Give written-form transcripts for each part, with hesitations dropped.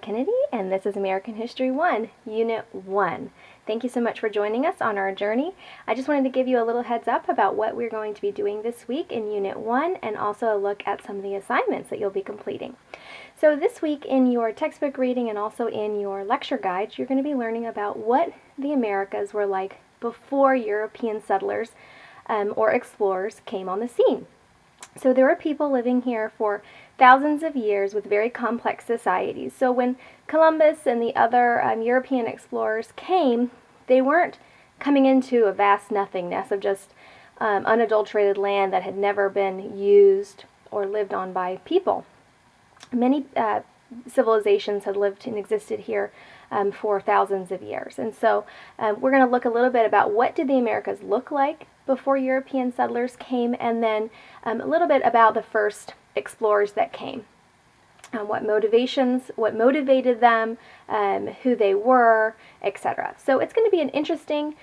Kennedy, and this is American History 1, Unit 1. Thank you so much for joining us on our journey. I just wanted to give you a little heads up about what we're going to be doing this week in Unit 1, and also a look at some of the assignments that you'll be completing. So this week in your textbook reading and also in your lecture guides, you're going to be learning about what the Americas were like before European settlers or explorers came on the scene. So there were people living here for thousands of years with very complex societies. So when Columbus and the other European explorers came, they weren't coming into a vast nothingness of just unadulterated land that had never been used or lived on by people. Many civilizations had lived and existed here for thousands of years. And so we're going to look a little bit about what did the Americas look like before European settlers came, and then a little bit about the first explorers that came. What motivated them, who they were, etc. So it's going to be an interesting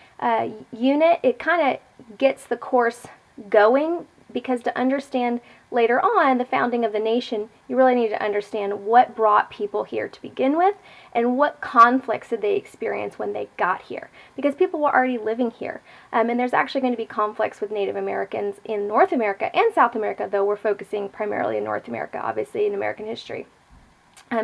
unit. It kind of gets the course going, because to understand later on the founding of the nation, you really need to understand what brought people here to begin with and what conflicts did they experience when they got here, because people were already living here. And there's actually going to be conflicts with Native Americans in North America and South America, though we're focusing primarily in North America, obviously, in American history.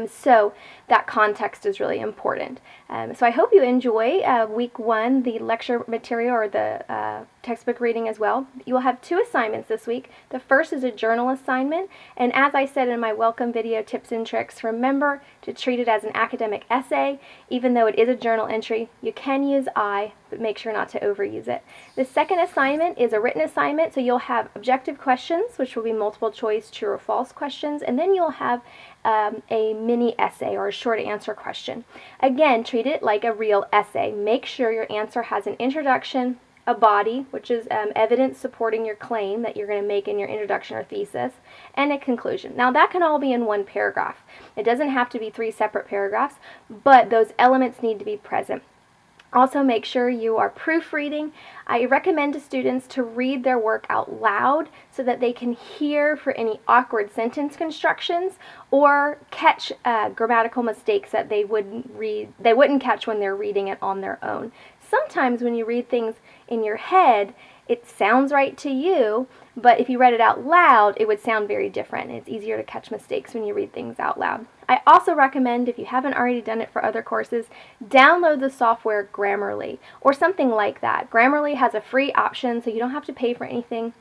So that context is really important. So I hope you enjoy week 1, the lecture material or the textbook reading as well. You will have 2 assignments this week. The first is a journal assignment, and as I said in my welcome video tips and tricks, remember to treat it as an academic essay. Even though it is a journal entry, you can use I, but make sure not to overuse it. The second assignment is a written assignment, so you'll have objective questions, which will be multiple choice true or false questions, and then you'll have a mini essay or a short answer question. Again, treat it like a real essay. Make sure your answer has an introduction, a body, which is evidence supporting your claim that you're going to make in your introduction or thesis, and a conclusion. Now that can all be in one paragraph. It doesn't have to be 3 separate paragraphs, but those elements need to be present. Also, make sure you are proofreading. I recommend to students to read their work out loud so that they can hear for any awkward sentence constructions or catch grammatical mistakes that they wouldn't catch when they're reading it on their own. Sometimes when you read things in your head, it sounds right to you, but if you read it out loud, it would sound very different. It's easier to catch mistakes when you read things out loud. I also recommend, if you haven't already done it for other courses, download the software Grammarly or something like that. Grammarly has a free option, so you don't have to pay for anything.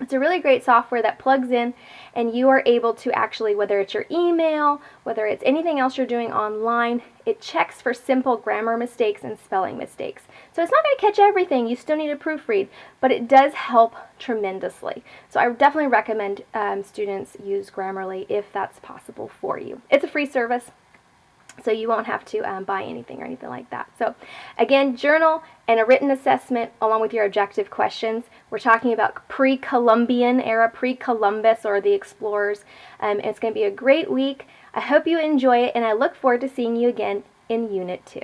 It's a really great software that plugs in, and you are able to actually, whether it's your email, whether it's anything else you're doing online, it checks for simple grammar mistakes and spelling mistakes. So it's not going to catch everything. You still need to proofread, but it does help tremendously. So I definitely recommend students use Grammarly if that's possible for you. It's a free service, so you won't have to buy anything or anything like that. So again, journal and a written assessment along with your objective questions. We're talking about pre-Columbian era, pre-Columbus or the explorers. It's going to be a great week. I hope you enjoy it, and I look forward to seeing you again in Unit 2.